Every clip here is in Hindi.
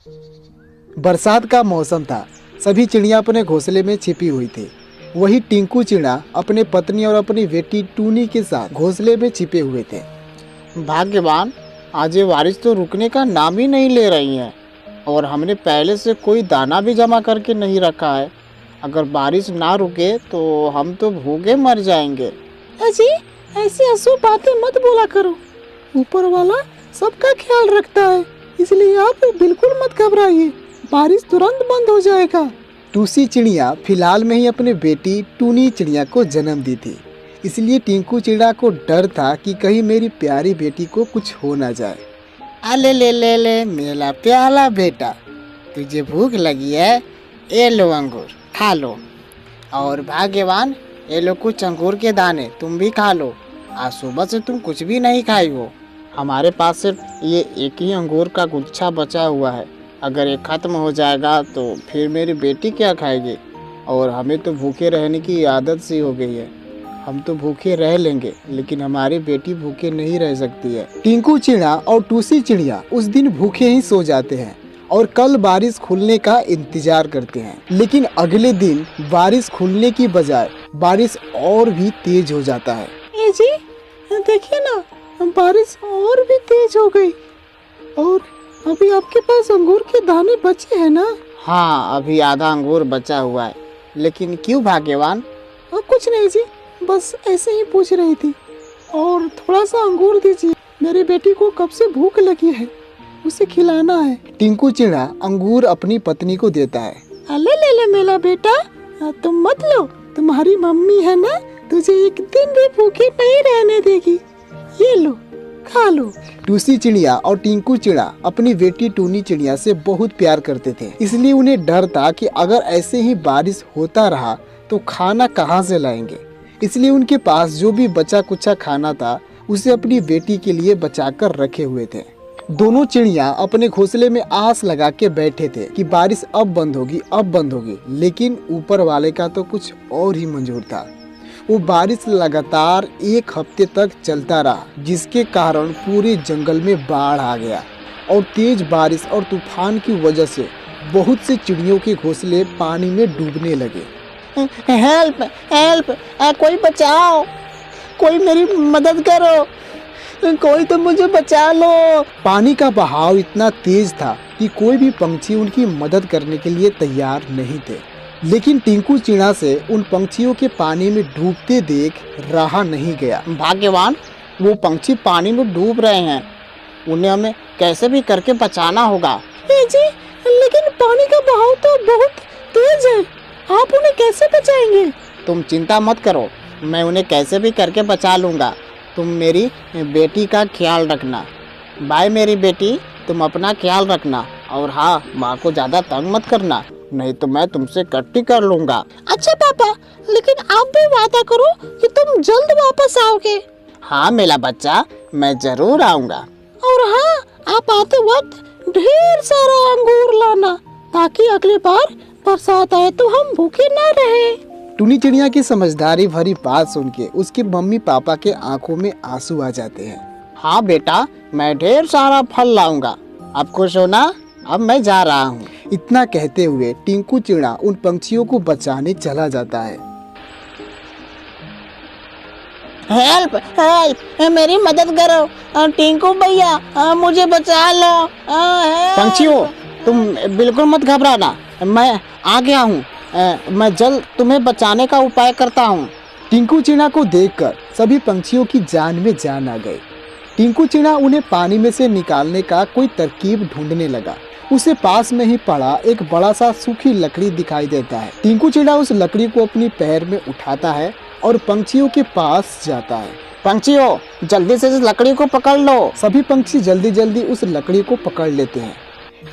बरसात का मौसम था। सभी चिड़िया अपने घोंसले में छिपी हुई थी। वही टिंकू चिड़ा अपने पत्नी और अपनी बेटी टूनी के साथ घोंसले में छिपे हुए थे। भाग्यवान, आज ये बारिश तो रुकने का नाम ही नहीं ले रही है और हमने पहले से कोई दाना भी जमा करके नहीं रखा है। अगर बारिश ना रुके तो हम तो भूखे मर जाएंगे। अजी, ऐसी अशुभ बातें मत बोला करो। ऊपर वाला सबका ख्याल रखता है, इसलिए आप बिल्कुल मत घबराइए। बारिश तुरंत बंद हो जाएगा। टूसी चिड़िया फिलहाल में ही अपनी बेटी टूनी चिड़िया को जन्म दी थी, इसलिए टिंकू चिड़ा को डर था कि कहीं मेरी प्यारी बेटी को कुछ हो ना जाए। अले ले ले ले मेरा प्याला बेटा, तुझे भूख लगी है? ये लो अंगूर, खा लो। और भाग्यवान, ये लो कुछ अंगूर के दाने, तुम भी खा लो। आज सुबह से तुम कुछ भी नहीं खाई हो। हमारे पास सिर्फ ये एक ही अंगूर का गुच्छा बचा हुआ है। अगर ये ख़त्म हो जाएगा तो फिर मेरी बेटी क्या खाएगी? और हमें तो भूखे रहने की आदत सी हो गई है। हम तो भूखे रह लेंगे, लेकिन हमारी बेटी भूखे नहीं रह सकती है। टिंकू चिड़ा और टूसी चिड़िया उस दिन भूखे ही सो जाते हैं और कल बारिश खुलने का इंतजार करते हैं। लेकिन अगले दिन बारिश खुलने की बजाय बारिश और भी तेज हो जाता है। ए जी, देखिए ना, बारिश और भी तेज हो गई। और अभी आपके पास अंगूर के दाने बचे हैं ना? हाँ, अभी आधा अंगूर बचा हुआ है। लेकिन क्यों भाग्यवान? कुछ नहीं जी, बस ऐसे ही पूछ रही थी। और थोड़ा सा अंगूर दीजिए, मेरी बेटी को कब से भूख लगी है, उसे खिलाना है। टिंकू चिड़ा अंगूर अपनी पत्नी को देता है। अले ले ले मेरा बेटा, तुम मत लो, तुम्हारी मम्मी है ना, तुझे एक दिन भी भूखी नहीं रहने देगी। ये लो, खा लो। टूसी चिड़िया और टिंकू चिड़ा अपनी बेटी टूनी चिड़िया से बहुत प्यार करते थे, इसलिए उन्हें डर था कि अगर ऐसे ही बारिश होता रहा तो खाना कहाँ से लाएंगे। इसलिए उनके पास जो भी बचा कुचा खाना था उसे अपनी बेटी के लिए बचाकर रखे हुए थे। दोनों चिड़िया अपने घोंसले में आस लगा के बैठे थे कि बारिश अब बंद होगी, अब बंद होगी। लेकिन ऊपर वाले का तो कुछ और ही मंजूर था। वो बारिश लगातार एक हफ्ते तक चलता रहा, जिसके कारण पूरे जंगल में बाढ़ आ गया और तेज बारिश और तूफान की वजह से बहुत से चिड़ियों के घोंसले पानी में डूबने लगे। हेल्प हेल्प, कोई बचाओ, कोई मेरी मदद करो, कोई तो मुझे बचा लो। पानी का बहाव इतना तेज था कि कोई भी पंछी उनकी मदद करने के लिए तैयार नहीं थे। लेकिन टिंकू चिड़ा से उन पंछियों के पानी में डूबते देख रहा नहीं गया। भाग्यवान, वो पंछी पानी में डूब रहे हैं, उन्हें हमें कैसे भी करके बचाना होगा। जी, लेकिन पानी का बहाव तो बहुत तेज है, आप उन्हें कैसे बचाएंगे? तुम चिंता मत करो, मैं उन्हें कैसे भी करके बचा लूँगा। तुम मेरी बेटी का ख्याल रखना। बाय मेरी बेटी, तुम अपना ख्याल रखना। और हाँ, माँ को ज़्यादा तंग मत करना, नहीं तो मैं तुमसे कट्टी कर लूँगा। अच्छा पापा, लेकिन आप भी वादा करो कि तुम जल्द वापस आओगे। हाँ मेरा बच्चा, मैं ज़रूर आऊँगा। और हाँ, आप आते वक्त ढेर सारा अंगूर लाना, ताकि अगली बार बरसात आए तो हम भूखे ना रहे। टूनी चिड़िया की समझदारी भरी बात सुन के उसके मम्मी पापा के आंखों में आंसू आ जाते हैं। हाँ बेटा, मैं ढेर सारा फल लाऊंगा। अब खुश हो ना? अब मैं जा रहा हूँ। इतना कहते हुए टिंकू चिड़ा उन पंछियों को बचाने चला जाता है। हेल्प हेल्प, मेरी मदद करो, टिंकू भैया, मुझे बचा लो। पंछियों, तुम बिल्कुल मत घबराना, मैं आ गया हूँ। मैं जल्द तुम्हें बचाने का उपाय करता हूँ। टिंकू चिड़ा को देखकर सभी पंछियों की जान में जान आ गई। टिंकू चिड़ा उन्हें पानी में से निकालने का कोई तरकीब ढूंढने लगा। उसे पास में ही पड़ा एक बड़ा सा सूखी लकड़ी दिखाई देता है। टिंकू चिड़ा उस लकड़ी को अपनी पैर में उठाता है और पंछियों के पास जाता है। पंछियों, जल्दी से इस लकड़ी को पकड़ लो। सभी पंछी जल्दी जल्दी उस लकड़ी को पकड़ लेते हैं।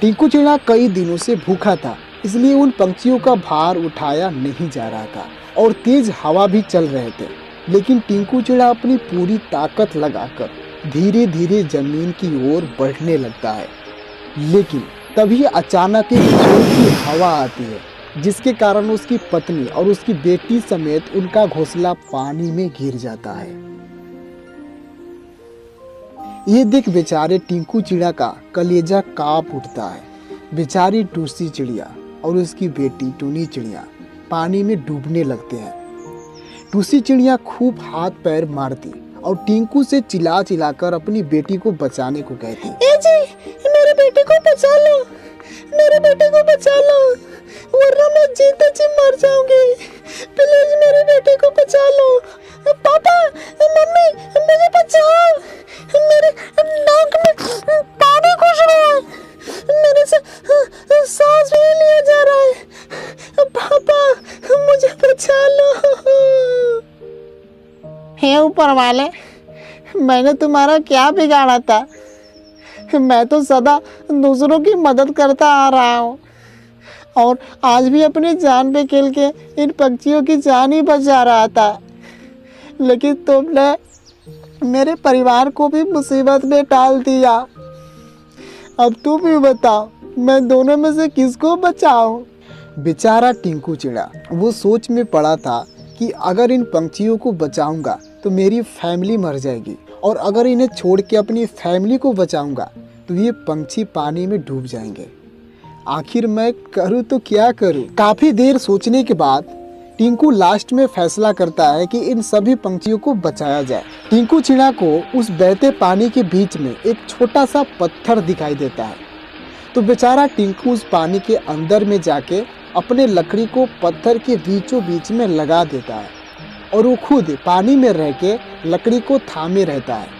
टिंकू चिड़ा कई दिनों से भूखा था, इसलिए उन पंछियों का भार उठाया नहीं जा रहा था और तेज हवा भी चल रहे थे। लेकिन टिंकू चिड़ा अपनी पूरी ताकत लगाकर धीरे धीरे जमीन की ओर बढ़ने लगता है। लेकिन तभी अचानक एक जोर की हवा आती है, जिसके कारण उसकी पत्नी और उसकी बेटी समेत उनका घोंसला पानी में गिर जाता है। ये देख बेचारे टिंकू चिड़ा का कलेजा कांप उठता है। बेचारी टूसी चिड़िया और उसकी बेटी टूनी चिड़िया पानी में डूबने लगते हैं। टूसी चिड़िया खूब हाथ पैर मारती और टिंकू से चिल्ला चिल्लाकर अपनी बेटी को बचाने को कहती, ए जी, मेरे बेटे को बचा लो, मेरे बेटे को बचा लो, वरना मैं जीते जी मर जाऊंगी। प्लीज मेरे बेटे को बचा लो। पापा, मम्मी, मुझे बचाओ, मेरे नाक में पानी घुस रहा है, मेरे से सांस भी लिया जा रहा है। पापा, मुझे बचा लो। हे ऊपर वाले, मैंने तुम्हारा क्या बिगाड़ा था? मैं तो सदा दूसरों की मदद करता आ रहा हूँ और आज भी अपनी जान पे खेल के इन पक्षियों की जान ही बचा रहा था, लेकिन तुमने मेरे परिवार को भी मुसीबत में डाल दिया। अब तुम ही बताओ, मैं दोनों में से किसको बचाऊं? बेचारा टिंकू चिड़ा वो सोच में पड़ा था कि अगर इन पंछियों को बचाऊंगा तो मेरी फैमिली मर जाएगी, और अगर इन्हें छोड़ के अपनी फैमिली को बचाऊंगा तो ये पंछी पानी में डूब जाएंगे। आखिर मैं करूँ तो क्या करूँ? काफी देर सोचने के बाद टिंकू लास्ट में फैसला करता है कि इन सभी पंछियों को बचाया जाए। टिंकू चिड़ा को उस बहते पानी के बीच में एक छोटा सा पत्थर दिखाई देता है, तो बेचारा टिंकू उस पानी के अंदर में जाके अपने लकड़ी को पत्थर के बीचों बीच में लगा देता है और वो खुद पानी में रह के लकड़ी को थामे रहता है।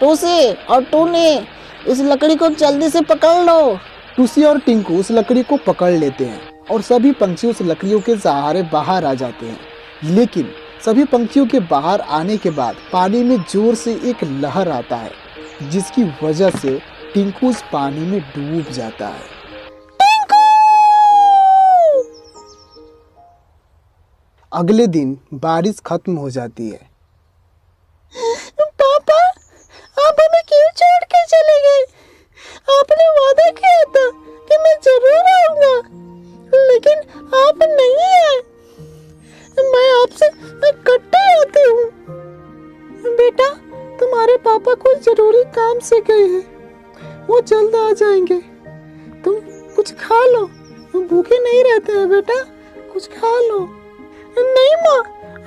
टूसी और टूनी, इस लकड़ी को जल्दी से पकड़ लो। टूसी और टिंकू उस लकड़ी को पकड़ लेते हैं और सभी पंछी उस लकड़ियों के सहारे बाहर आ जाते हैं। लेकिन सभी पंछियों के बाहर आने के बाद पानी में जोर से एक लहर आता है, जिसकी वजह से टिंकू उस पानी में डूब जाता है। अगले दिन बारिश खत्म हो जाती है। पापा, आप हमें क्यों छोड़ के चले गए? आपने वादा किया था कि मैं जरूर आऊंगा, लेकिन आप नहीं आए। मैं आपसे कट्टे आती हूँ। बेटा, तुम्हारे पापा कोई जरूरी काम से गए हैं, वो जल्द आ जाएंगे। तुम कुछ खा लो, भूखे नहीं रहते हैं बेटा, कुछ खा लो। नहीं माँ,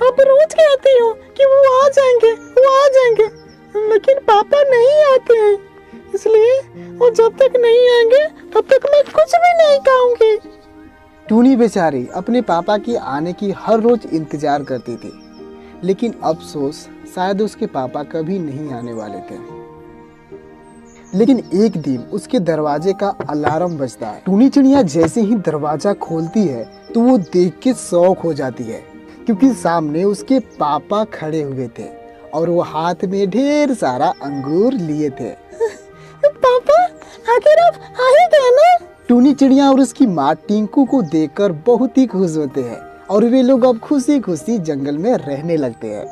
आप रोज कहती हो कि वो आ जाएंगे, वो आ जाएंगे, लेकिन पापा नहीं आते हैं, इसलिए वो जब तक नहीं आएंगे तब तक मैं कुछ भी नहीं खाऊंगी। टूनी बेचारी अपने पापा की आने की हर रोज इंतजार करती थी, लेकिन अफसोस शायद उसके पापा कभी नहीं आने वाले थे। लेकिन एक दिन उसके दरवाजे का अलार्म बजता है। टूनी चिड़िया जैसे ही दरवाजा खोलती है तो वो देख के शौक हो जाती है, क्योंकि सामने उसके पापा खड़े हुए थे और वो हाथ में ढेर सारा अंगूर लिए थे। पापा, आखिर आप आ ही गए ना? टूनी चिड़िया और उसकी माँ टिंकू को देखकर बहुत ही खुश होते हैं और वे लोग अब खुशी खुशी जंगल में रहने लगते हैं।